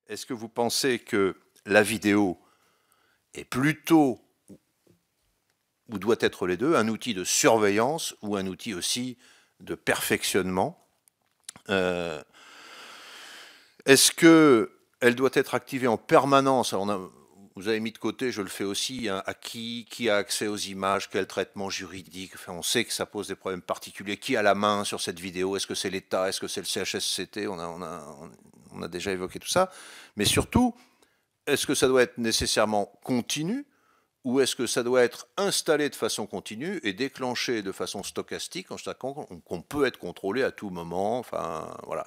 Est-ce que vous pensez que la vidéo est plutôt, ou doit être les deux, un outil de surveillance ou un outil aussi de perfectionnement? Est-ce qu'elle doit être activée en permanence? Alors vous avez mis de côté, je le fais aussi, hein, à qui a accès aux images, quel traitement juridique, enfin, on sait que ça pose des problèmes particuliers. Qui a la main sur cette vidéo? Est-ce que c'est l'État? Est-ce que c'est le CHSCT? On a déjà évoqué tout ça. Mais surtout, est-ce que ça doit être nécessairement continu ou est-ce que ça doit être installé de façon continue et déclenché de façon stochastique en sachant qu'on peut être contrôlé à tout moment? Enfin, voilà.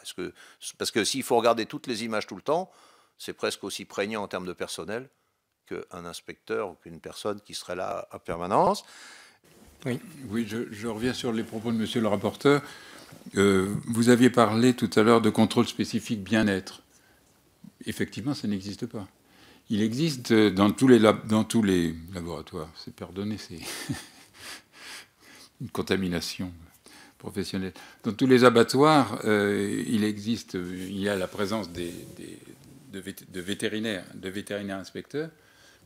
Parce que s'il faut regarder toutes les images tout le temps, c'est presque aussi prégnant en termes de personnel qu'un inspecteur ou qu'une personne qui serait là à permanence. Oui, oui, je reviens sur les propos de monsieur le rapporteur. Vous aviez parlé tout à l'heure de contrôle spécifique bien-être. Effectivement, ça n'existe pas. Il existe dans tous les laboratoires. C'est pardonné, c'est une contamination professionnelle. Dans tous les abattoirs, il y a la présence de vétérinaires inspecteurs,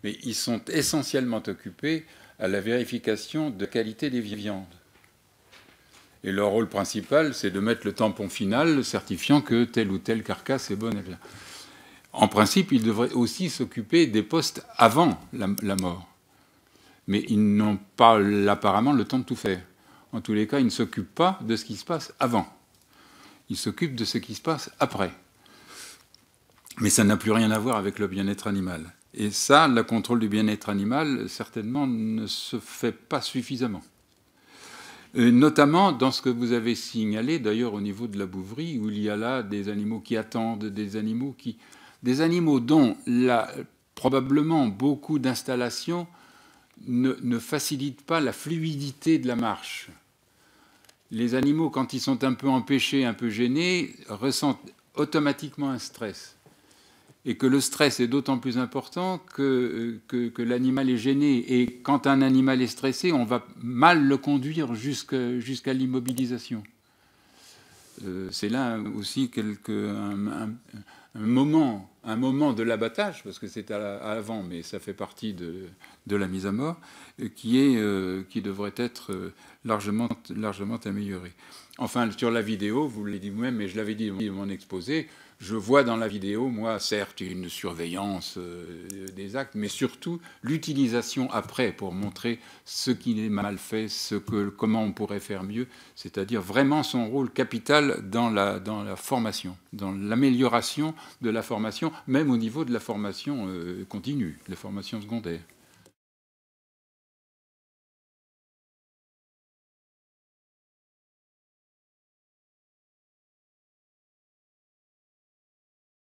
mais ils sont essentiellement occupés à la vérification de qualité des viandes. Et leur rôle principal, c'est de mettre le tampon final certifiant que telle ou telle carcasse est bonne. En principe, ils devraient aussi s'occuper des postes avant la mort. Mais ils n'ont pas apparemment le temps de tout faire. En tous les cas, ils ne s'occupent pas de ce qui se passe avant. Ils s'occupent de ce qui se passe après. Mais ça n'a plus rien à voir avec le bien-être animal. Et ça, le contrôle du bien-être animal, certainement, ne se fait pas suffisamment. Notamment dans ce que vous avez signalé, d'ailleurs, au niveau de la bouverie, où il y a là des animaux qui attendent, des animaux dont probablement beaucoup d'installations ne facilitent pas la fluidité de la marche. Les animaux, quand ils sont un peu empêchés, un peu gênés, ressentent automatiquement un stress. Et que le stress est d'autant plus important que l'animal est gêné. Et quand un animal est stressé, on va mal le conduire jusqu'à l'immobilisation. C'est là aussi un moment de l'abattage, parce que c'est à l'avant, mais ça fait partie de la mise à mort, qui devrait être largement amélioré. Enfin, sur la vidéo, vous l'avez dit vous-même, mais je l'avais dit dans mon exposé, je vois dans la vidéo, moi, certes, une surveillance des actes, mais surtout l'utilisation après pour montrer ce qui est mal fait, comment on pourrait faire mieux, c'est-à-dire vraiment son rôle capital dans la formation, dans l'amélioration de la formation, même au niveau de la formation continue, la formation secondaire.